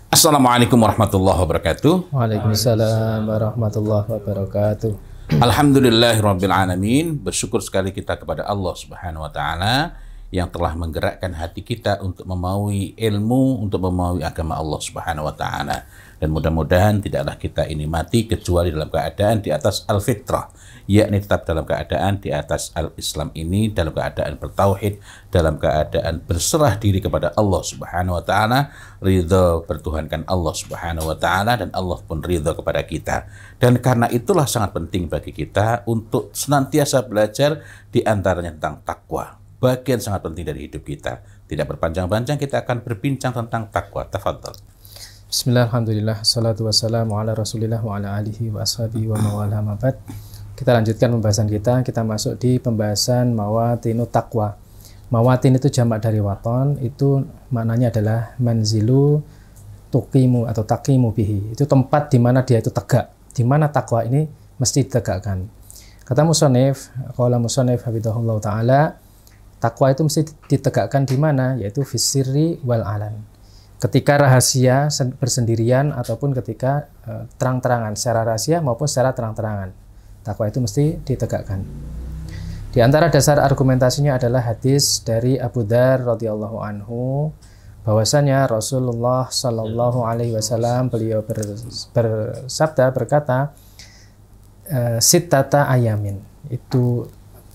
Assalamualaikum warahmatullahi wabarakatuh. Waalaikumsalam warahmatullahi wabarakatuh. Alhamdulillahirabbil alamin. Bersyukur sekali kita kepada Allah Subhanahu wa taala yang telah menggerakkan hati kita untuk memaui ilmu, untuk memaui agama Allah Subhanahu wa taala. Dan mudah-mudahan tidaklah kita ini mati kecuali dalam keadaan di atas al-fitrah, yakni tetap dalam keadaan di atas al-Islam ini, dalam keadaan bertauhid, dalam keadaan berserah diri kepada Allah Subhanahu wa taala, ridha bertuhankan Allah Subhanahu wa taala, dan Allah pun ridha kepada kita. Dan karena itulah sangat penting bagi kita untuk senantiasa belajar di antaranya tentang takwa. Bagian sangat penting dari hidup kita. Tidak berpanjang-panjang, kita akan berbincang tentang takwa. Tafadhal. Bismillah, alhamdulillah, salatu wassalamu ala rasulillah wa ala alihi wa ashabihi wa mawala mabad. Kita lanjutkan pembahasan kita. Kita masuk di pembahasan mawatinu taqwa. Mawatin itu jamak dari waton. Itu maknanya adalah manzilu tuqimu atau taqimu bihi. Itu tempat di mana dia itu tegak. Di mana takwa ini mesti ditegakkan. Kata musannif, qala musannif hafizahullah taala, takwa itu mesti ditegakkan di mana? Yaitu fisirri wal alan. Ketika rahasia bersendirian ataupun ketika terang-terangan, secara rahasia maupun secara terang-terangan. Takwa itu mesti ditegakkan. Di antara dasar argumentasinya adalah hadis dari Abu Dzar radhiyallahu anhu, bahwasanya Rasulullah sallallahu alaihi wasallam beliau bersabda, berkata, sittata ayamin, itu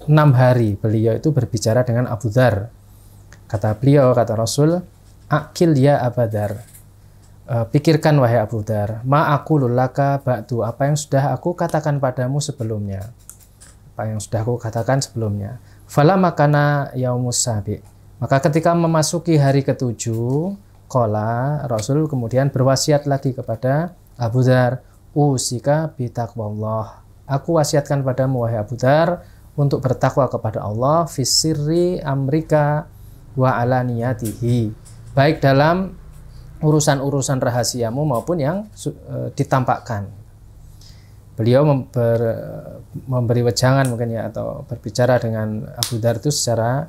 6 hari beliau itu berbicara dengan Abu Dzar. Kata beliau, kata Rasul, akil ya Abu Dzar, pikirkan wahai Abu Dzar, ma aqulu laka ba'du, apa yang sudah aku katakan padamu sebelumnya. Apa yang sudah aku katakan sebelumnya. Fala makana yaumus sabi, maka ketika memasuki hari ke-7, qala, Rasul kemudian berwasiat lagi kepada Abu Dzar, usika bitaqwallah, aku wasiatkan padamu wahai Abu Dzar untuk bertakwa kepada Allah fisirri amrika wa alaniyatihi, baik dalam urusan-urusan rahasiamu maupun yang ditampakkan. Beliau memberi wejangan mungkin ya, atau berbicara dengan Abu Dzar itu secara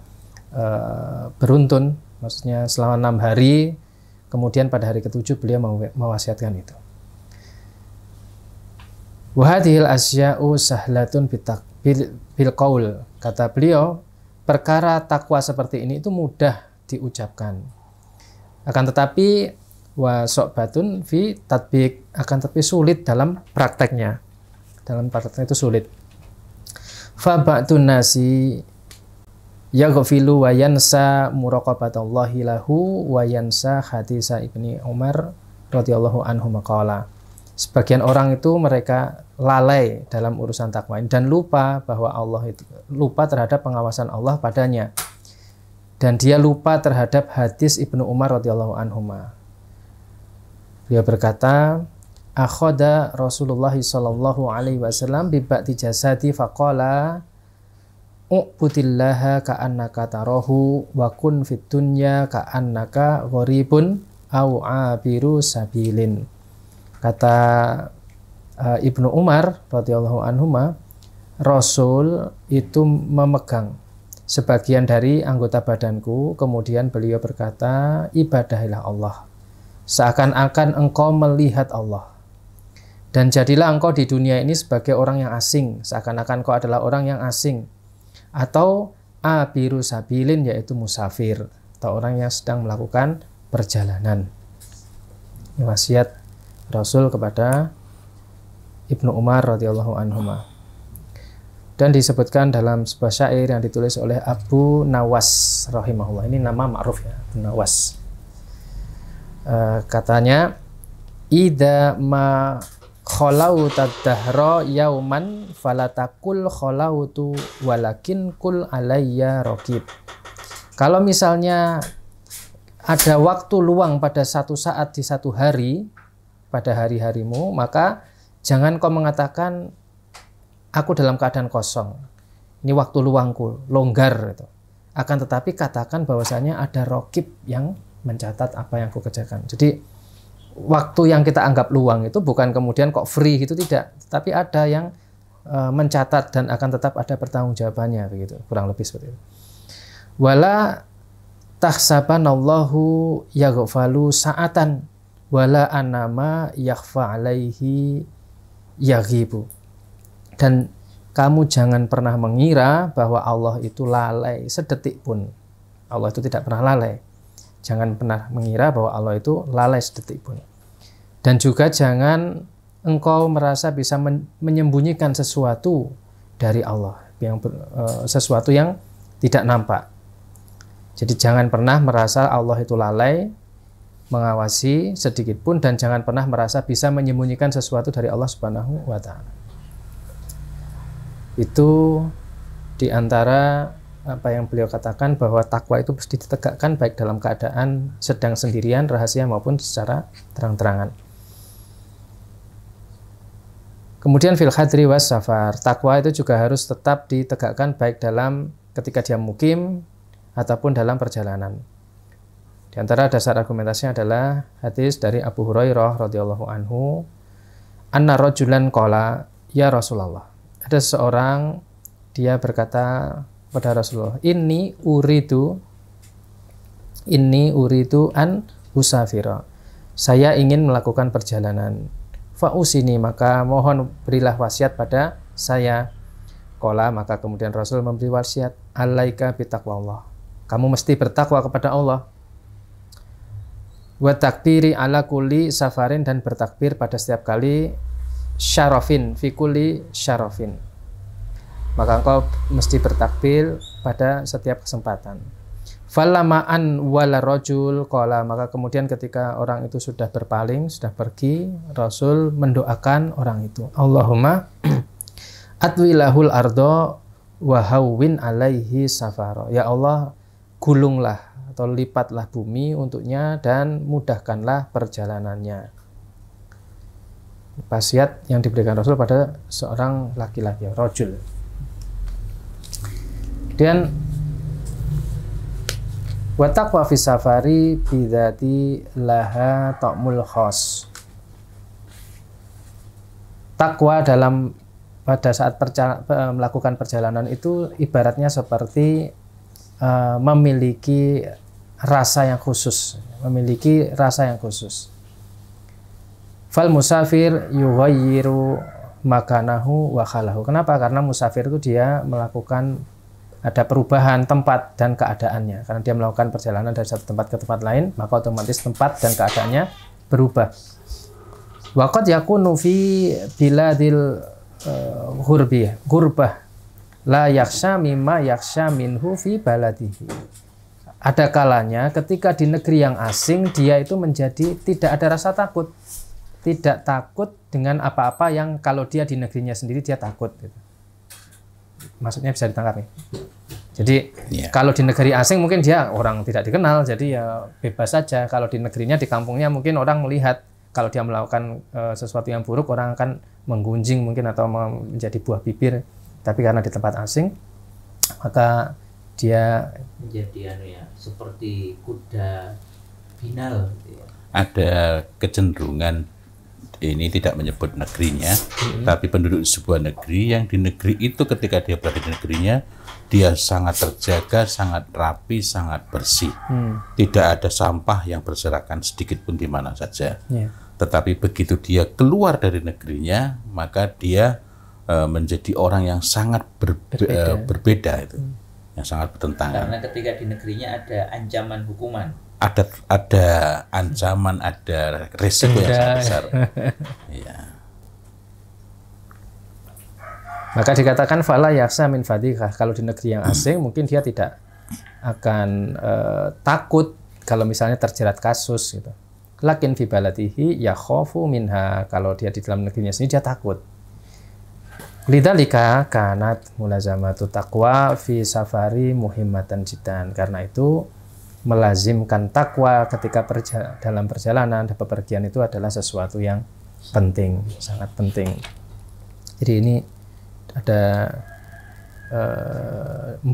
beruntun, maksudnya selama 6 hari, kemudian pada hari ke-7 beliau mewasiatkan itu. Wa hadhil asya'u sahlatun bil qaul, kata beliau, perkara takwa seperti ini itu mudah diucapkan, akan tetapi wa so'batun fi tatbiq, akan tetapi sulit dalam prakteknya. Dalam prakteknya itu sulit. Fa ba'dun nasi yaghfilu wa yansa muraqabatallahi lahu wa yansa hadisa Ibni Umar radhiyallahu anhu maqala. Sebagian orang itu mereka lalai dalam urusan takwa ini dan lupa bahwa Allah itu, lupa terhadap pengawasan Allah padanya. Dan dia lupa terhadap hadis Ibnu Umar radhiyallahu anhuma. Dia berkata, akhadha Rasulullah sallallahu alaihi wasallam bi ba'di jasadi faqala u'budillaha ka'annaka tarahu wa kun fid dunya ka'annaka gharibun au abiru sabilin. Kata Ibnu Umar radhiyallahu anhuma, Rasul itu memegang sebagian dari anggota badanku, kemudian beliau berkata, ibadahilah Allah seakan-akan engkau melihat Allah, dan jadilah engkau di dunia ini sebagai orang yang asing, seakan-akan engkau adalah orang yang asing, atau abiru sabilin, yaitu musafir atau orang yang sedang melakukan perjalanan. Ini wasiat Rasul kepada Ibnu Umar radhiyallahu anhuma. Dan disebutkan dalam sebuah syair yang ditulis oleh Abu Nawas rahimahullah. Ini nama ma'ruf ya, Abu Nawas. Katanya, idza ma khalauta dahra yauman falatakul khalautu walakin kul alayya raqib. Kalau misalnya ada waktu luang pada satu saat di satu hari, pada hari-harimu, maka jangan kau mengatakan aku dalam keadaan kosong, ini waktu luangku, longgar gitu. Akan tetapi katakan bahwasanya ada raqib yang mencatat apa yang aku kerjakan. Jadi waktu yang kita anggap luang itu bukan kemudian kok free gitu, tidak, tapi ada yang mencatat dan akan tetap ada pertanggungjawabannya, begitu, kurang lebih seperti itu. Wala tahsabanallahu yaghfalu sa'atan wala anama yakhfa alaihi yaghibu. Dan kamu jangan pernah mengira bahwa Allah itu lalai sedetik pun. Allah itu tidak pernah lalai. Jangan pernah mengira bahwa Allah itu lalai sedetik pun. Dan juga jangan engkau merasa bisa menyembunyikan sesuatu dari Allah, sesuatu yang tidak nampak. Jadi jangan pernah merasa Allah itu lalai mengawasi sedikit pun, dan jangan pernah merasa bisa menyembunyikan sesuatu dari Allah Subhanahu wa Ta'ala. Itu diantara apa yang beliau katakan, bahwa takwa itu mesti ditegakkan baik dalam keadaan sedang sendirian, rahasia, maupun secara terang-terangan. Kemudian fil hadri was safar, takwa itu juga harus tetap ditegakkan baik dalam ketika dia mukim ataupun dalam perjalanan. Di antara dasar argumentasinya adalah hadis dari Abu Hurairah radhiyallahu anhu, anna rajulan qala ya Rasulullah. Ada seorang, dia berkata kepada Rasulullah, inni uridu an usafira. Saya ingin melakukan perjalanan. Fa'usini, maka mohon berilah wasiat pada saya. Qala, maka kemudian Rasul memberi wasiat, alaika bitaqwallah. Kamu mesti bertakwa kepada Allah. Wa takbiri ala kulli safarin, dan bertakbir pada setiap kali syarafin, fi kulli syarafin. Maka engkau mesti bertakbir pada setiap kesempatan. Falama'an wala rajul qala, maka kemudian ketika orang itu sudah berpaling, sudah pergi, Rasul mendoakan orang itu, Allahumma atwilahul ardo wa hawwin alaihi safaro. Ya Allah, gulunglah atau lipatlah bumi untuknya dan mudahkanlah perjalanannya. Wasiat yang diberikan Rasul pada seorang laki-laki, rajul. Kemudian wa taqwa fi safari bidzati laha ta'mul khas. Takwa pada saat melakukan perjalanan itu ibaratnya seperti memiliki rasa yang khusus, Fal musafir yughayyiru makanahu wa khalahu. Kenapa? Karena musafir itu dia melakukan, ada perubahan tempat dan keadaannya. Karena dia melakukan perjalanan dari satu tempat ke tempat lain, maka otomatis tempat dan keadaannya berubah. Wa qad yakunu fi biladil ghurbah la yakhsha mimma yakhsha minhu fi baladihi. Ada kalanya ketika di negeri yang asing dia itu menjadi tidak ada rasa takut. Tidak takut dengan apa-apa yang kalau dia di negerinya sendiri dia takut gitu. Maksudnya bisa ditangkap nih. Jadi kalau di negeri asing mungkin dia orang tidak dikenal, jadi ya bebas saja. Kalau di negerinya, di kampungnya mungkin orang melihat kalau dia melakukan sesuatu yang buruk, orang akan menggunjing mungkin atau menjadi buah bibir. Tapi karena di tempat asing, maka dia menjadi seperti kuda binal. Ada kecenderungan, ini tidak menyebut negerinya, tapi penduduk sebuah negeri yang di negeri itu ketika dia berada di negerinya, dia sangat terjaga, sangat rapi, sangat bersih. Tidak ada sampah yang berserakan sedikit pun di mana saja. Tetapi begitu dia keluar dari negerinya, maka dia menjadi orang yang sangat berbeda itu, yang sangat bertentangan. Karena ketika di negerinya ada ancaman hukuman. Ada ancaman, ada risiko yang sangat besar. Ya. Maka dikatakan fala yakhsha min fadhikah. Kalau di negeri yang asing mungkin dia tidak akan takut kalau misalnya terjerat kasus gitu. Lakin fi baladihi yakhafu minha. Kalau dia di dalam negerinya sendiri dia takut. Lidzalika kanat mulazamatu taqwa fi safari muhimmatan jiddan. Karena itu melazimkan takwa ketika dalam perjalanan dan bepergian itu adalah sesuatu yang penting, sangat penting. Jadi ini ada 4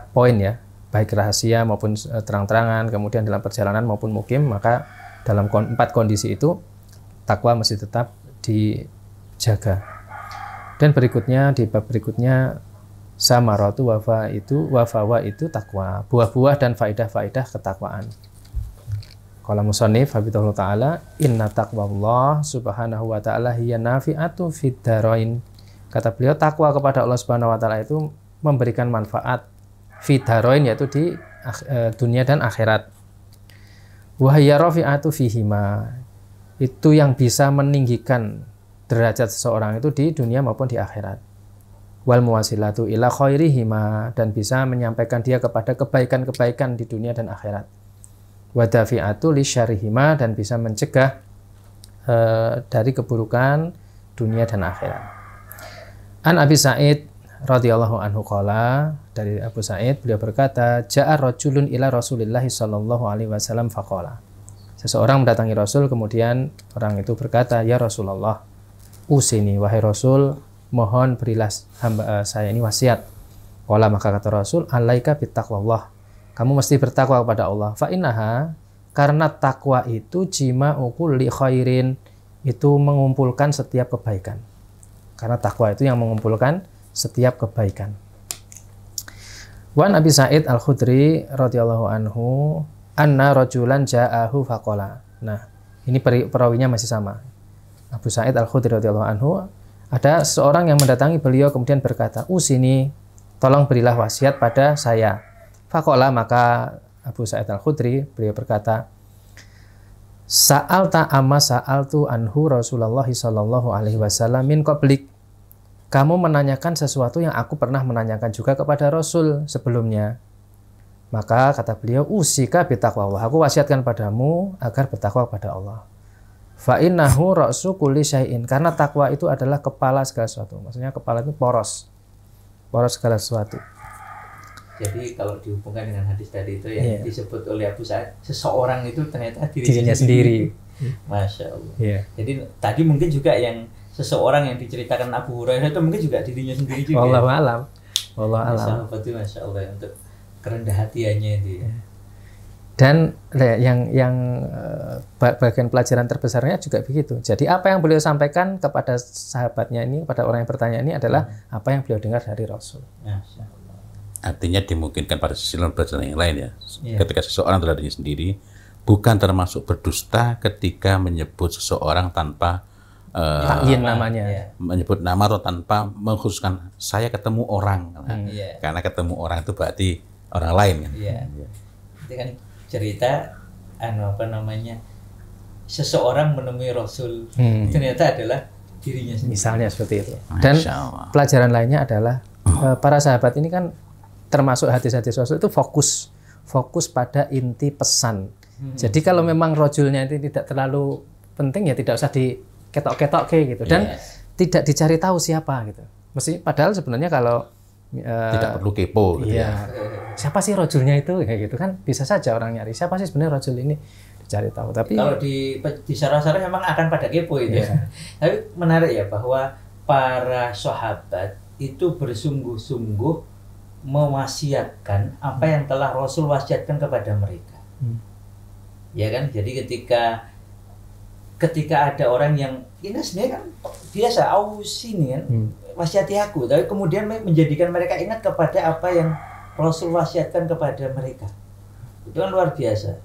poin ya, baik rahasia maupun terang-terangan, kemudian dalam perjalanan maupun mukim. Maka dalam 4 kondisi itu takwa mesti tetap dijaga. Dan berikutnya, di bab berikutnya, samaratu wafawa itu takwa, buah-buah dan faidah-faidah ketakwaan. Qala musannif habibullah taala inna taqwallah subhanahu wa taala hiya nafi'atu fid darain. Kata beliau, takwa kepada Allah Subhanahu wa taala itu memberikan manfaat fid darain, yaitu di dunia dan akhirat. Wa hiya rafi'atu fihima, itu yang bisa meninggikan derajat seseorang itu di dunia maupun di akhirat. Wal muwasilatu ila khairihima, dan bisa menyampaikan dia kepada kebaikan-kebaikan di dunia dan akhirat. Wa dafi'atu li syarrihima, dan bisa mencegah dari keburukan dunia dan akhirat. An Abi Sa'id radhiyallahu anhu qala, dari Abu Sa'id beliau berkata, ja'a rajulun ila Rasulillah sallallahu alaihi wasallam faqala. Seseorang mendatangi Rasul, kemudian orang itu berkata, ya Rasulullah, usini, wahai Rasul, mohon berilah saya ini wasiat. Qala, maka kata Rasul, alaika bittaqwallah, kamu mesti bertakwa kepada Allah. Fa innaha, karena takwa itu jima'u kulli khairin, itu mengumpulkan setiap kebaikan. Karena takwa itu yang mengumpulkan setiap kebaikan. Wan Abi Sa'id Al-Khudri radhiyallahu anhu anna rajulan ja'ahu faqala. Nah, ini perawinya masih sama. Abu Sa'id Al-Khudri radhiyallahu anhu, ada seorang yang mendatangi beliau kemudian berkata, usini, tolong berilah wasiat pada saya. Faqala, maka Abu Sa'id Al-Khudri beliau berkata, sa'alta amma sa'altu anhu Rasulullah sallallahu alaihi wasallam min qablik. Kamu menanyakan sesuatu yang aku pernah menanyakan juga kepada Rasul sebelumnya. Maka kata beliau, usika bitaqwallah, aku wasiatkan padamu agar bertakwa kepada Allah. Fa innahu ra'su kulli syai'in, karena takwa itu adalah kepala segala sesuatu. Maksudnya kepala itu poros segala sesuatu. Jadi kalau dihubungkan dengan hadis tadi itu yang disebut oleh Abu Sa'id, seseorang itu ternyata dirinya sendiri. Masya Allah. Jadi tadi mungkin juga yang seseorang yang diceritakan Abu Hurairah itu mungkin juga dirinya sendiri juga. Wallahu alam. Wallahu alam. Masya Allah, untuk kerendah hatiannya itu. Dan yang bagian pelajaran terbesarnya juga begitu. Jadi apa yang beliau sampaikan kepada sahabatnya ini, pada orang yang bertanya ini adalah apa yang beliau dengar dari Rasul. Masya Allah. Artinya dimungkinkan pada sisi pelajaran yang lain ya. Ketika seseorang terhadap dirinya sendiri, bukan termasuk berdusta ketika menyebut seseorang tanpa takyin namanya, menyebut nama atau tanpa mengkhususkan saya ketemu orang. Karena ketemu orang itu berarti orang lain kan. Itu kan cerita seseorang menemui Rasul, ternyata adalah dirinya sendiri. Misalnya seperti itu. Dan pelajaran lainnya adalah para sahabat ini kan termasuk hadis-hadis Rasul itu fokus pada inti pesan. Jadi kalau memang rojulnya itu tidak terlalu penting, ya tidak usah diketok-ketok gitu, dan tidak dicari tahu siapa gitu. Padahal sebenarnya kalau tidak perlu kepo gitu ya. Siapa sih rojulnya itu kayak gitu kan, bisa saja orang nyari siapa sih sebenarnya rojul ini, dicari tahu. Tapi kalau di syarah-syarah memang akan pada kepo itu. Tapi menarik ya bahwa para sahabat itu bersungguh-sungguh mewasiatkan apa yang telah Rasul wasiatkan kepada mereka. Ya kan? Jadi ketika ada orang yang ini sebenarnya kan biasa ausini kan, wasiati aku, tapi kemudian menjadikan mereka ingat kepada apa yang Rasul wasiatkan kepada mereka. Itu kan luar biasa.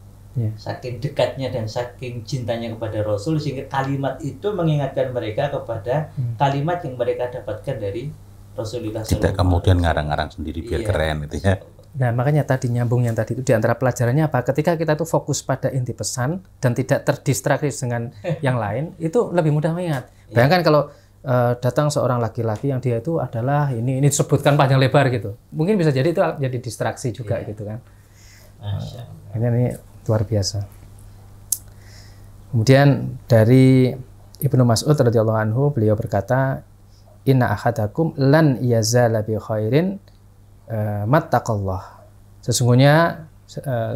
Saking dekatnya dan saking cintanya kepada Rasul, sehingga kalimat itu mengingatkan mereka kepada kalimat yang mereka dapatkan dari Rasulullah. Tidak kemudian ngarang-ngarang sendiri biar keren gitu ya. Nah, makanya tadi nyambung yang tadi itu, di antara pelajarannya apa? Ketika kita tuh fokus pada inti pesan dan tidak terdistraksi dengan yang lain, itu lebih mudah mengingat. Bayangkan kalau datang seorang laki-laki yang dia itu adalah ini disebutkan panjang lebar gitu. Mungkin bisa jadi itu jadi distraksi juga gitu kan. Ini luar biasa. Kemudian dari Ibnu Mas'ud radhiyallahu anhu, beliau berkata, inna ahadakum lan yazala bi khairin mattaqallah. Sesungguhnya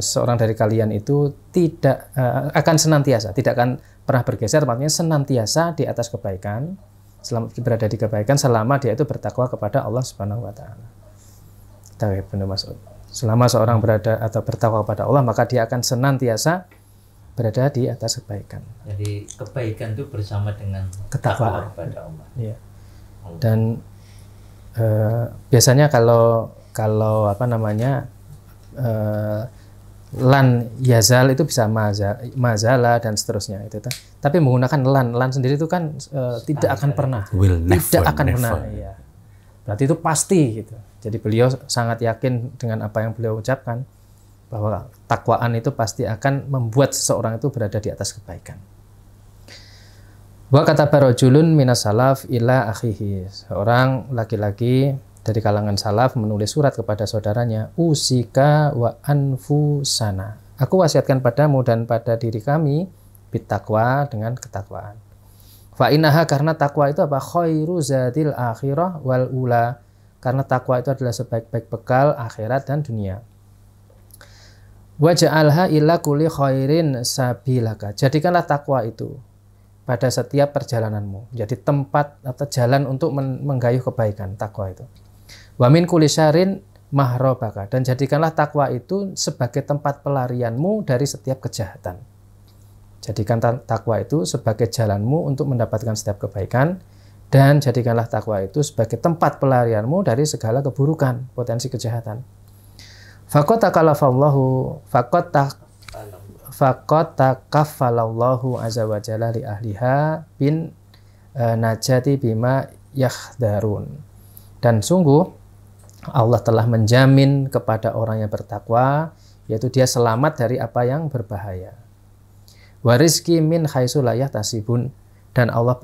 seorang dari kalian itu tidak akan senantiasa, tidak akan pernah bergeser, maksudnya senantiasa di atas kebaikan, selama berada di kebaikan selama dia itu bertakwa kepada Allah Subhanahu wa taala. Ibnu Mas'ud. Selama seorang berada atau bertakwa kepada Allah, maka dia akan senantiasa berada di atas kebaikan. Jadi kebaikan itu bersama dengan ketakwaan kepada Allah. Iya. Dan biasanya kalau lan yazal itu bisa mazala dan seterusnya itu. Tapi menggunakan lan sendiri itu kan tidak akan pernah. Tidak akan pernah. Iya. Berarti itu pasti gitu. Jadi beliau sangat yakin dengan apa yang beliau ucapkan bahwa takwaan itu pasti akan membuat seseorang itu berada di atas kebaikan. Wa kataba rajulun minas salaf ila akhihi. Seorang laki-laki dari kalangan salaf menulis surat kepada saudaranya, usika wa anfusana. Aku wasiatkan padamu dan pada diri kami bittaqwa, dengan ketakwaan. Fa innaha, karena takwa itu apa? Khairu zadil akhirah wal ula. Karena takwa itu adalah sebaik-baik bekal akhirat dan dunia. Wa ja'alha ila kulli khairin sabilaka. Jadikanlah takwa itu pada setiap perjalananmu. Jadi tempat atau jalan untuk menggayuh kebaikan, takwa itu. Wa min kulli syarrin mahrabaka, dan jadikanlah takwa itu sebagai tempat pelarianmu dari setiap kejahatan. Jadikan takwa itu sebagai jalanmu untuk mendapatkan setiap kebaikan, dan jadikanlah takwa itu sebagai tempat pelarianmu dari segala keburukan, potensi kejahatan. Faqad takaffalallahu azza wa jalla li ahliha bin najati bima yakhdarun. Dan sungguh Allah telah menjamin kepada orang yang bertakwa, yaitu dia selamat dari apa yang berbahaya. Wa rizki min haitsu la yahtasibun, dan Allah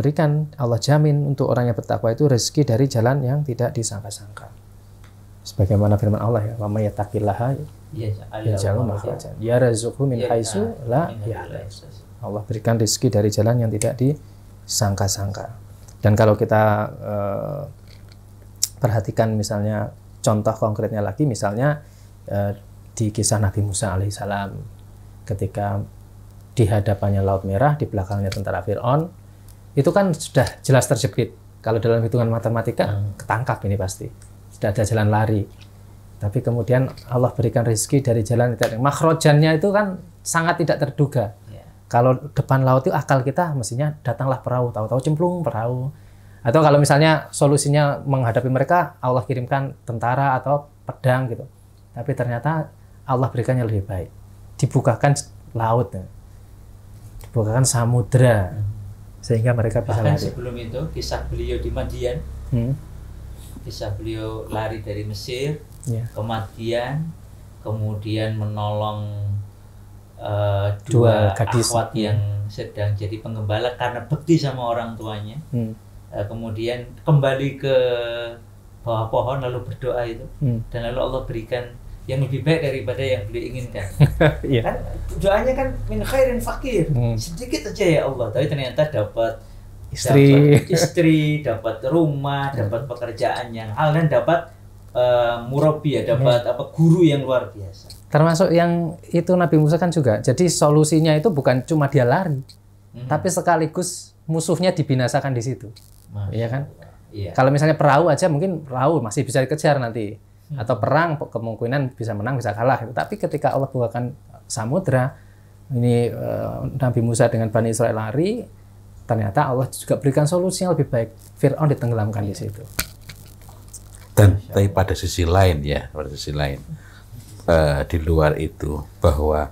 jamin untuk orang yang bertakwa itu rezeki dari jalan yang tidak disangka-sangka. Sebagaimana firman Allah ya, wa may yattaqillaha yaj'al makhrajan yarzuqhu min haitsu la yahtasib. Allah berikan rezeki dari jalan yang tidak disangka-sangka. Dan kalau kita perhatikan misalnya contoh konkretnya lagi, misalnya di kisah Nabi Musa alaihissalam ketika di hadapannya Laut Merah, di belakangnya tentara Fir'aun, itu kan sudah jelas terjepit. Kalau dalam hitungan matematika ketangkap ini pasti. Sudah ada jalan lari. Tapi kemudian Allah berikan rezeki dari jalan yang tidak, makhrojannya itu kan sangat tidak terduga. Kalau depan laut itu akal kita mestinya datanglah perahu, tahu-tahu cemplung perahu. Atau kalau misalnya solusinya menghadapi mereka, Allah kirimkan tentara atau pedang gitu. Tapi ternyata Allah berikannya lebih baik. Dibukakan laut, dibukakan samudra, sehingga mereka bisa lari. Sebelum itu, kisah beliau di Madian, kisah beliau lari dari Mesir ke Madian, kemudian menolong dua gadis akhwat yang sedang jadi penggembala karena bekti sama orang tuanya. Kemudian kembali ke bawah pohon lalu berdoa itu, dan lalu Allah berikan yang lebih baik daripada yang beliau inginkan. Kan doanya kan min khairin fakir, sedikit aja ya Allah, tapi ternyata dapat istri, dapat rumah, dapat pekerjaan yang halal, dan dapat murabi, dapat guru yang luar biasa. Termasuk yang itu Nabi Musa kan juga. Jadi solusinya itu bukan cuma dia lari, tapi sekaligus musuhnya dibinasakan di situ. Iya kan? Iya. Kalau misalnya perahu aja, mungkin perahu masih bisa dikejar nanti. Atau perang kemungkinan bisa menang bisa kalah. Tapi ketika Allah bukakan samudra, ini Nabi Musa dengan Bani Israel lari, ternyata Allah juga berikan solusi yang lebih baik. Fir'aun ditenggelamkan di situ. Dan tapi pada sisi lain ya, di luar itu bahwa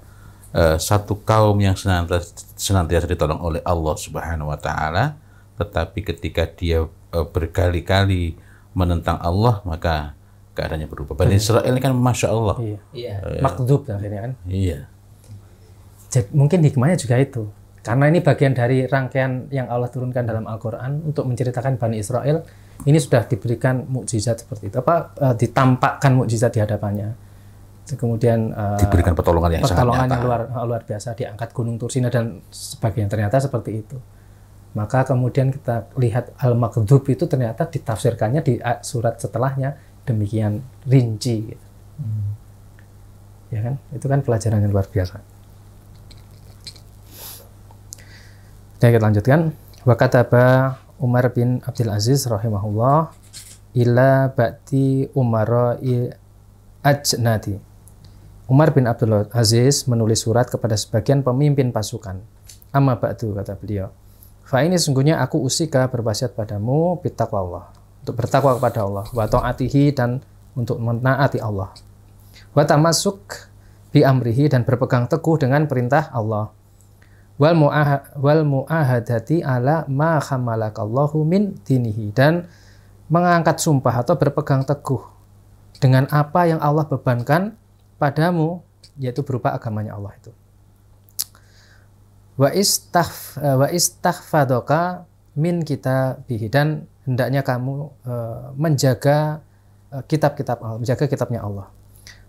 satu kaum yang senantiasa ditolong oleh Allah Subhanahu wa taala, tetapi ketika dia berkali-kali menentang Allah, maka keadaannya berubah. Bani Israel ini kan Masya Allah. Makdzub akhirnya kan. Iya. Jadi, mungkin hikmahnya juga itu. Karena ini bagian dari rangkaian yang Allah turunkan dalam Al-Quran untuk menceritakan Bani Israel. Ini sudah diberikan mukjizat seperti itu. Ditampakkan mukjizat di hadapannya. Kemudian diberikan pertolongan yang luar biasa. Diangkat Gunung Tursina dan sebagainya. Ternyata seperti itu. Maka kemudian kita lihat Al-Makdzub itu ternyata ditafsirkannya di surat setelahnya demikian rinci. Ya kan? Itu kan pelajaran yang luar biasa. Dan kita lanjutkan. Wa kataba Umar bin Abdul Aziz rahimahullah ila ba'di umara'i ajnadi. Umar bin Abdul Aziz menulis surat kepada sebagian pemimpin pasukan. Amma ba'du, kata beliau. Fa ini sungguhnya aku usika berwasiat padamu bittaqwallah, untuk bertakwa kepada Allah, wa ta'atihi, dan untuk menaati Allah, wa tamasuk bi amrihi, dan berpegang teguh dengan perintah Allah. Wal mu'ahadati ala ma khamalakallahu min dinihi, dan mengangkat sumpah atau berpegang teguh dengan apa yang Allah bebankan padamu, yaitu berupa agamanya Allah itu. Wa istaghfadoka min kitabihi, dan hendaknya kamu menjaga kitab-kitab Allah, menjaga kitabnya Allah.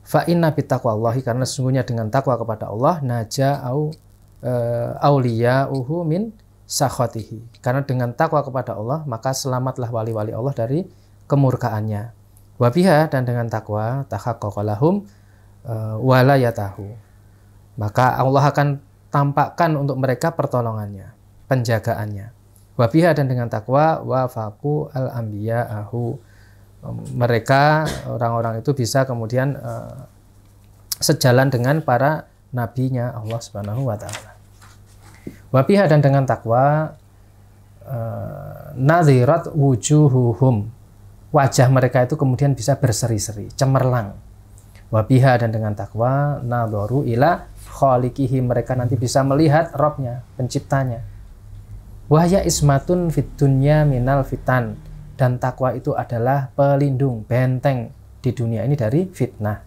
Fa inna bittaqwallahi, karena sesungguhnya dengan takwa kepada Allah, naja'u auliya'uhu min sakhatihi, karena dengan takwa kepada Allah maka selamatlah wali-wali Allah dari kemurkaannya. Wa biha, dan dengan takwa, tahaqqaqa lahum walayatahu, maka Allah akan tampakkan untuk mereka pertolongannya, penjagaannya. Wa biha, dan dengan takwa, wafaqu al-anbiya'ahu, mereka orang-orang itu bisa kemudian sejalan dengan para nabinya Allah Subhanahu wa taala. Wa biha, dan dengan takwa, nadhirat wujuhuhum, wajah mereka itu kemudian bisa berseri-seri, cemerlang. Wa biha, dan dengan takwa, nadharu ila khaliqihi, mereka nanti bisa melihat Rabbnya, penciptanya. Wahya ismatun fid dunya minal fitan, dan takwa itu adalah pelindung, benteng di dunia ini dari fitnah.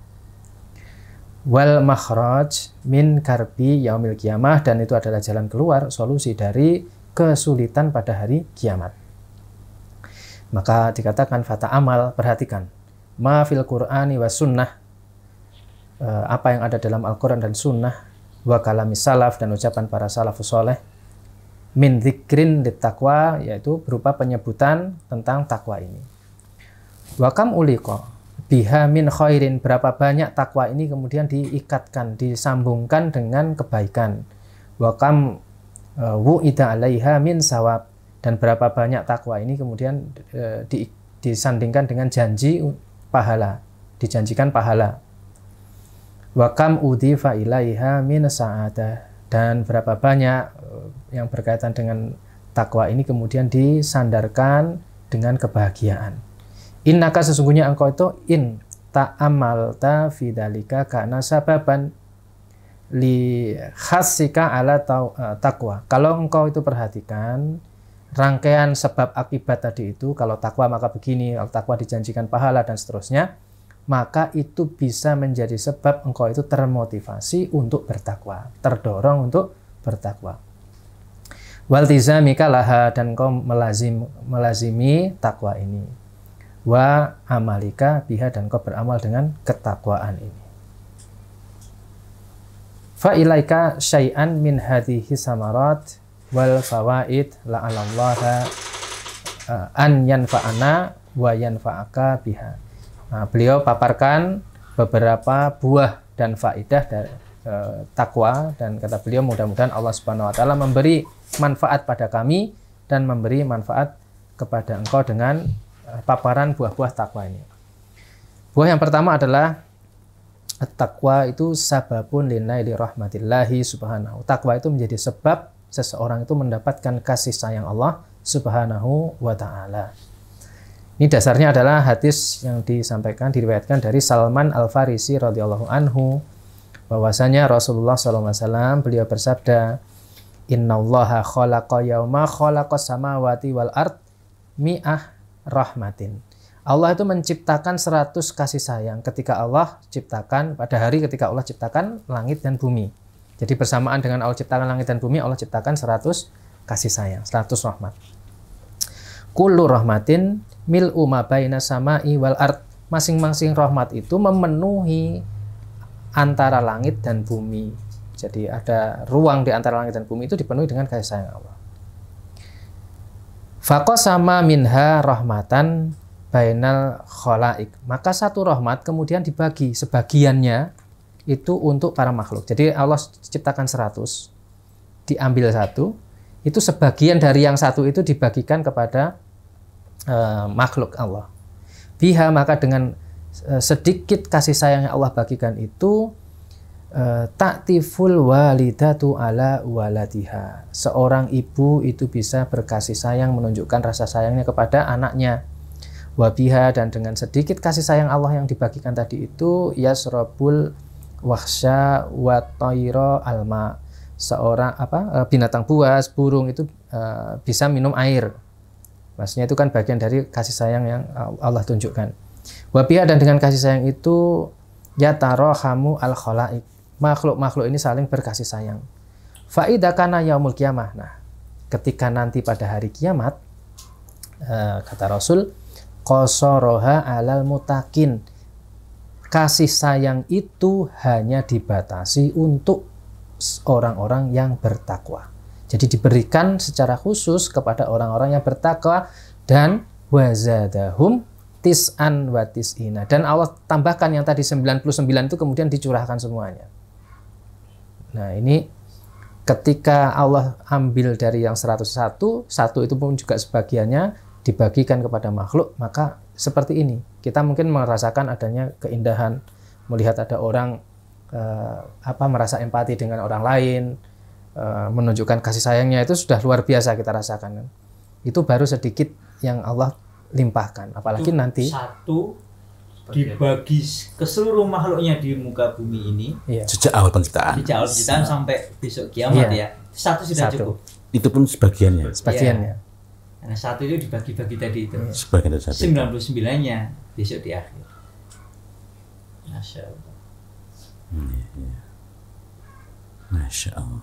Wal makhraj min karbi yaumil qiyamah, dan itu adalah jalan keluar, solusi dari kesulitan pada hari kiamat. Maka dikatakan fata amal, perhatikan, ma fil qur'ani wa sunnah, apa yang ada dalam Al-Quran dan sunnah, wa kalamis salaf, dan ucapan para salafus soleh, min dzikrin littaqwa, yaitu berupa penyebutan tentang takwa ini. Wa kam uliqa biha min khairin, berapa banyak takwa ini kemudian diikatkan, disambungkan dengan kebaikan. Wa kam wu'ida 'alaiha min sawab, dan berapa banyak takwa ini kemudian disandingkan dengan janji pahala, dijanjikan pahala. Wa kam udhifa ilaiha min sa'adah, dan berapa banyak yang berkaitan dengan takwa ini kemudian disandarkan dengan kebahagiaan. Innaka, sesungguhnya engkau itu, in ta'amalta fidalika kana sababan li khassika ala taqwa. Kalau engkau itu perhatikan rangkaian sebab akibat tadi itu, kalau takwa maka begini, kalau takwa dijanjikan pahala dan seterusnya, maka itu bisa menjadi sebab engkau itu termotivasi untuk bertakwa, terdorong untuk bertakwa. Waltizamika laha, dan engkau melazimi takwa ini. Wa amalika biha, dan engkau beramal dengan ketakwaan ini. Fa ilaika syai'an min hadhihi samarat wal fawaid la'alallaha an yanfa'ana wa yanfa'aka biha. Nah, beliau paparkan beberapa buah dan faidah dari takwa, dan kata beliau, mudah-mudahan Allah Subhanahu wa taala memberi manfaat pada kami dan memberi manfaat kepada engkau dengan paparan buah-buah takwa ini. Buah yang pertama adalah takwa itu sababun linaili rahmatillahi subhanahu. Takwa itu menjadi sebab seseorang itu mendapatkan kasih sayang Allah Subhanahu wa taala. Ini dasarnya adalah hadis yang disampaikan, diriwayatkan dari Salman Al-Farisi radhiyallahu anhu, bahwasanya Rasulullah SAW beliau bersabda, innallaha khalaqa yauma khalaqas samawati wal ard mi'ah rahmatin. Allah itu menciptakan 100 kasih sayang ketika Allah ciptakan, pada hari ketika Allah ciptakan langit dan bumi. Jadi bersamaan dengan Allah ciptakan langit dan bumi, Allah ciptakan 100 kasih sayang, 100 rahmat. Kullu rahmatin mil'u ma baina sama'i wal ard. Masing-masing rahmat itu memenuhi antara langit dan bumi. Jadi ada ruang di antara langit dan bumi itu dipenuhi dengan kasih sayang Allah. Faqasama minha rahmatan bainal khalaik. Maka satu rahmat kemudian dibagi, sebagiannya itu untuk para makhluk. Jadi Allah ciptakan 100, diambil satu, itu sebagian dari yang satu itu dibagikan kepada makhluk Allah. Biha, maka dengan sedikit kasih sayang yang Allah bagikan itu, ta'tiful walidatu ala waladiha. Seorang ibu itu bisa berkasih sayang, menunjukkan rasa sayangnya kepada anaknya. Wabiha, dan dengan sedikit kasih sayang Allah yang dibagikan tadi itu, yasrabul Wakhsha wa tayra alma. Seorang binatang buas, burung itu bisa minum air. Maksudnya itu kan bagian dari kasih sayang yang Allah tunjukkan. Wa biha, dan dengan kasih sayang itu yatarohamu al khalaik. Makhluk-makhluk ini saling berkasih sayang. Fa idza kana yaumul qiyamah. Nah, ketika nanti pada hari kiamat, kata Rasul, qasaraha alal mutakin. Kasih sayang itu hanya dibatasi untuk orang-orang yang bertakwa. Jadi diberikan secara khusus kepada orang-orang yang bertakwa, dan wazadahum tis'an wa tis'ina. Dan Allah tambahkan yang tadi 99 itu kemudian dicurahkan semuanya. Nah, ini ketika Allah ambil dari yang 101, satu itu pun juga sebagiannya dibagikan kepada makhluk, maka seperti ini. Kita mungkin merasakan adanya keindahan, melihat ada orang merasa empati dengan orang lain, menunjukkan kasih sayangnya, itu sudah luar biasa kita rasakan. Itu baru sedikit yang Allah limpahkan, apalagi itu nanti satu dibagi ke seluruh makhluknya di muka bumi ini, sejak awal penciptaan sampai besok kiamat, ya. Satu sudah cukup. Itu pun sebagiannya. Ya. Karena satu itu dibagi-bagi tadi itu. Sebagian dari satu. 99-nya besok di akhir. Masya Allah. Masya Allah.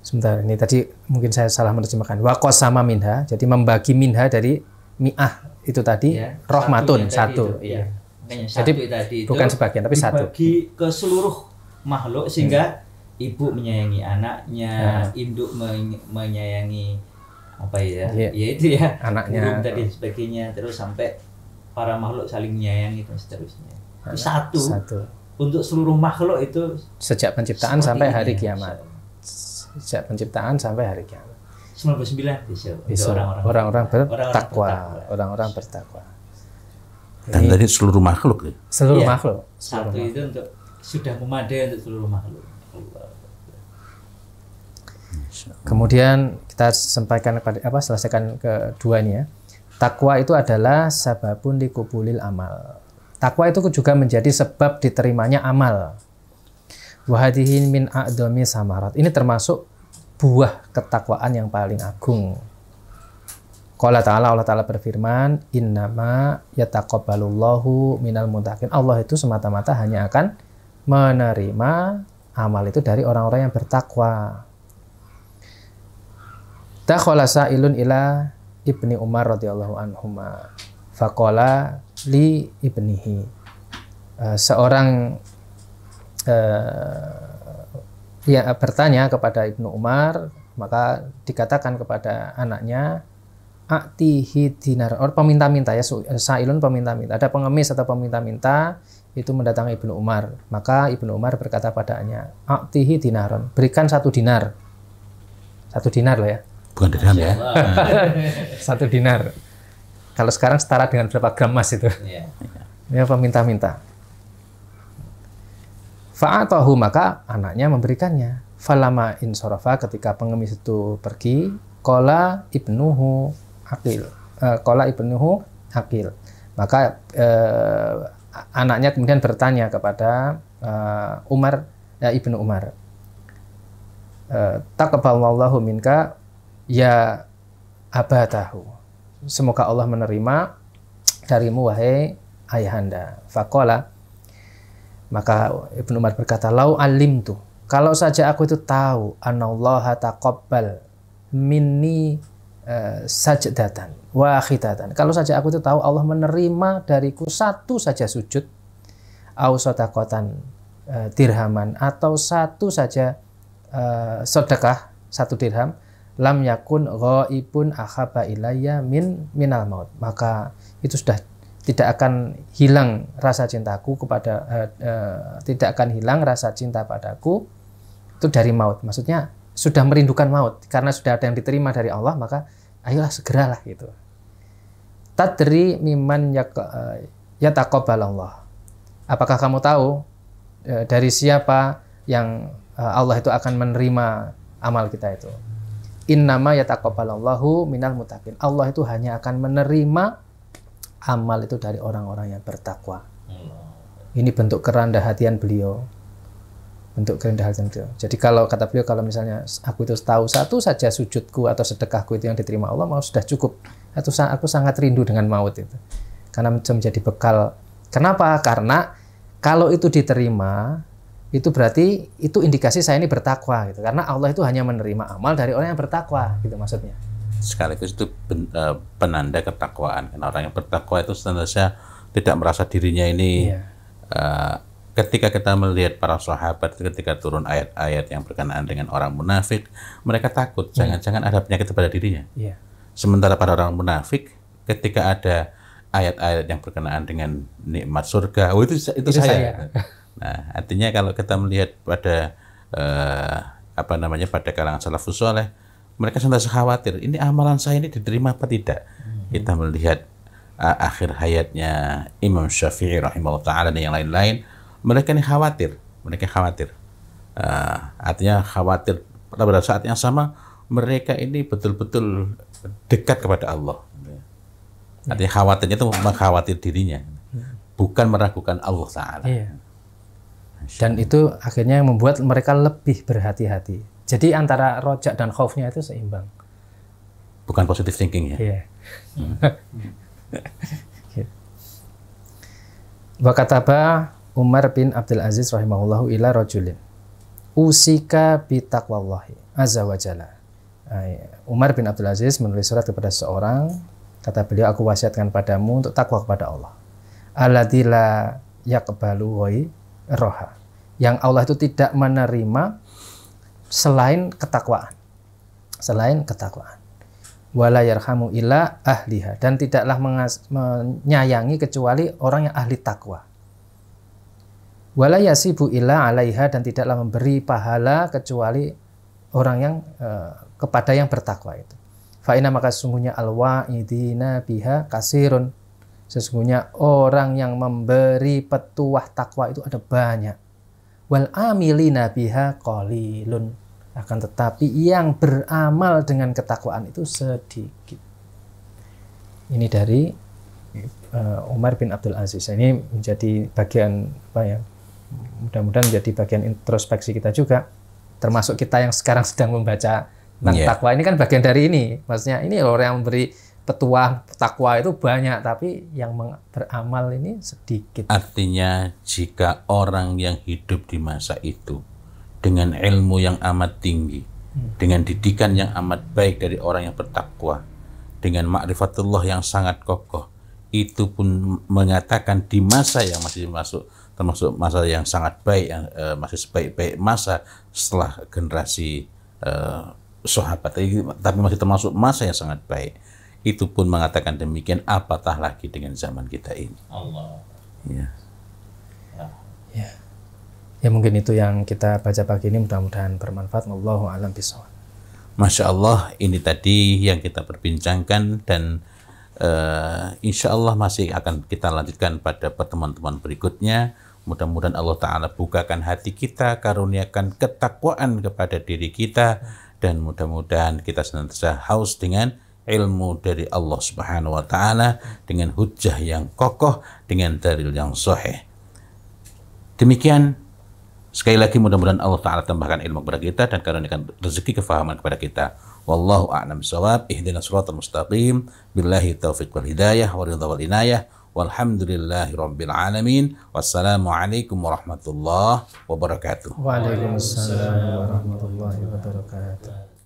Sebentar, ini tadi mungkin saya salah menerjemahkan. Wa qasama minha, jadi membagi minha dari mi'ah itu tadi, ya, rahmatun satu. Iya. Makanya jadi tadi itu bukan sebagian tapi satu. Dibagi ke seluruh makhluk sehingga ibu menyayangi anaknya, induk menyayangi yaitu anaknya, tadi sebagainya, terus sampai para makhluk saling menyayangi dan seterusnya. Itu satu untuk seluruh makhluk itu sejak penciptaan sampai hari kiamat. Sejak penciptaan sampai hari kiamat. 99 besok. Orang-orang bertakwa, orang-orang bertakwa. Dan dari seluruh makhluk ya. Seluruh makhluk. Satu itu untuk sudah memadai untuk seluruh makhluk. Kemudian kita sampaikan selesaikan kedua ini ya. Takwa itu adalah sababun likubulil amal. Takwa itu juga menjadi sebab diterimanya amal. Wahadihin min a'dami samarat. Ini termasuk buah ketakwaan yang paling agung. Allah Ta'ala berfirman, innama yataqabbalullahu minal muttaqin. Allah itu semata-mata hanya akan menerima amal itu dari orang-orang yang bertakwa. Dakhala sa'ilun ila Ibni Umar radhiyallahu anhuma. Faqala li ibnihi. Seorang bertanya kepada Ibnu Umar, maka dikatakan kepada anaknya, a'tihi dinar, orang peminta-minta ya, sa'ilun peminta-minta. Ada pengemis atau peminta-minta itu mendatangi Ibnu Umar. Maka Ibnu Umar berkata padanya, a'tihi dinaron, berikan 1 dinar. 1 dinar loh ya. Bukan dirham ya. 1 dinar. Kalau sekarang setara dengan berapa gram emas itu. Ya, peminta-minta. Fa'atahu, maka anaknya memberikannya. Falama insarafa, ketika pengemis itu pergi, qala ibnuhu aqil. Maka anaknya kemudian bertanya kepada Ibnu Umar. Taqabbalallahu minka ya abatahu. Semoga Allah menerima darimu wahai ayahanda. Faqala, maka Ibnu Umar berkata, lau alimtu, kalau saja aku itu tahu, anallaha taqabbal minni sajdatan wa khidatan. Kalau saja aku itu tahu Allah menerima dariku 1 saja sujud, au sadaqatan dirhaman, atau 1 saja sedekah 1 dirham, lam yakun ghaibun akhaba ilayya minal maut. Maka itu sudah tidak akan hilang rasa cintaku kepada tidak akan hilang rasa cinta padaku itu dari maut. Maksudnya sudah merindukan maut karena sudah ada yang diterima dari Allah, maka ayolah segeralah gitu. Tadri mimman yataqabbalallah. Apakah kamu tahu dari siapa yang Allah itu akan menerima amal kita itu? Innama yataqabbalallahu minal muttaqin. Allah itu hanya akan menerima amal itu dari orang-orang yang bertakwa. Ini bentuk kerendah hatian beliau. Bentuk kerendah hatian beliau. Jadi kalau kata beliau, kalau misalnya aku itu tahu satu saja sujudku atau sedekahku itu yang diterima Allah, mau sudah cukup. Aku sangat rindu dengan maut itu. Karena menjadi bekal. Kenapa? Karena kalau itu diterima, itu berarti itu indikasi saya ini bertakwa gitu. Karena Allah itu hanya menerima amal dari orang yang bertakwa gitu maksudnya. Sekaligus itu penanda ketakwaan. Karena orang yang bertakwa itu sebenarnya tidak merasa dirinya ini ketika kita melihat para sahabat ketika turun ayat-ayat yang berkenaan dengan orang munafik, mereka takut jangan-jangan ada penyakit pada dirinya. Sementara pada orang munafik ketika ada ayat-ayat yang berkenaan dengan nikmat surga, itu saya. Nah, artinya kalau kita melihat pada pada kalangan salafus saleh, mereka senantiasa khawatir, ini amalan saya ini diterima apa tidak. Kita melihat akhir hayatnya Imam Syafi'i rahimahullah ta'ala dan yang lain-lain, mereka ini khawatir. Artinya khawatir pada saat yang sama mereka ini betul-betul dekat kepada Allah. Artinya khawatirnya itu mengkhawatir dirinya, bukan meragukan Allah Ta'ala. Dan itu akhirnya yang membuat mereka lebih berhati-hati. Jadi antara rojak dan khaufnya itu seimbang. Bukan positive thinking ya. Wa kataba Umar bin Abdul Aziz rahimahullahu ila rajulin usika bi taqwallahi azza wa jalla. Umar bin Abdul Aziz menulis surat kepada seorang, kata beliau, aku wasiatkan padamu untuk takwa kepada Allah. Alladzi la yaqbalu roha, yang Allah itu tidak menerima selain ketakwaan, wala yarhamu illa ahliha, dan tidaklah menyayangi kecuali orang yang ahli takwa, wala yasibu illa alaiha, dan tidaklah memberi pahala kecuali orang yang kepada yang bertakwa itu. Fa inna, maka sesungguhnya al-wa'idina biha kasirun, sesungguhnya orang yang memberi petuah takwa itu ada banyak. Wal amilina biha qalilun, akan tetapi yang beramal dengan ketakwaan itu sedikit. Ini dari Umar bin Abdul Aziz. Ini menjadi bagian mudah-mudahan menjadi bagian introspeksi kita juga, termasuk kita yang sekarang sedang membaca tentang takwa. Ini kan bagian dari ini. Maksudnya ini orang yang memberi petuah takwa itu banyak, tapi yang beramal ini sedikit. Artinya jika orang yang hidup di masa itu dengan ilmu yang amat tinggi, dengan didikan yang amat baik dari orang yang bertakwa, dengan ma'rifatullah yang sangat kokoh, itu pun mengatakan di masa yang masih termasuk masa yang sangat baik, yang masih sebaik-baik masa setelah generasi sahabat, tapi masih termasuk masa yang sangat baik, itu pun mengatakan demikian, apatah lagi dengan zaman kita ini. Allah. Ya mungkin itu yang kita baca pagi ini, mudah-mudahan bermanfaat. Wallahu a'lam bishawab. Masya Allah, ini tadi yang kita perbincangkan, dan insya Allah masih akan kita lanjutkan pada pertemuan-pertemuan berikutnya. Mudah-mudahan Allah Ta'ala bukakan hati kita, karuniakan ketakwaan kepada diri kita, dan mudah-mudahan kita senantiasa haus dengan ilmu dari Allah Subhanahu wa Ta'ala, dengan hujjah yang kokoh, dengan dalil yang sahih. Demikian, sekali lagi mudah-mudahan Allah Ta'ala tambahkan ilmu kepada kita dan karuniakan rezeki kefahaman kepada kita. Wallahu a'lam bishawab. Ihdinas shiratal mustaqim. Billahi taufiq wal hidayah wa ridha wal inayah. Walhamdulillahi rabbil alamin. Wassalamualaikum warahmatullahi wabarakatuh. Waalaikumsalam warahmatullahi wabarakatuh.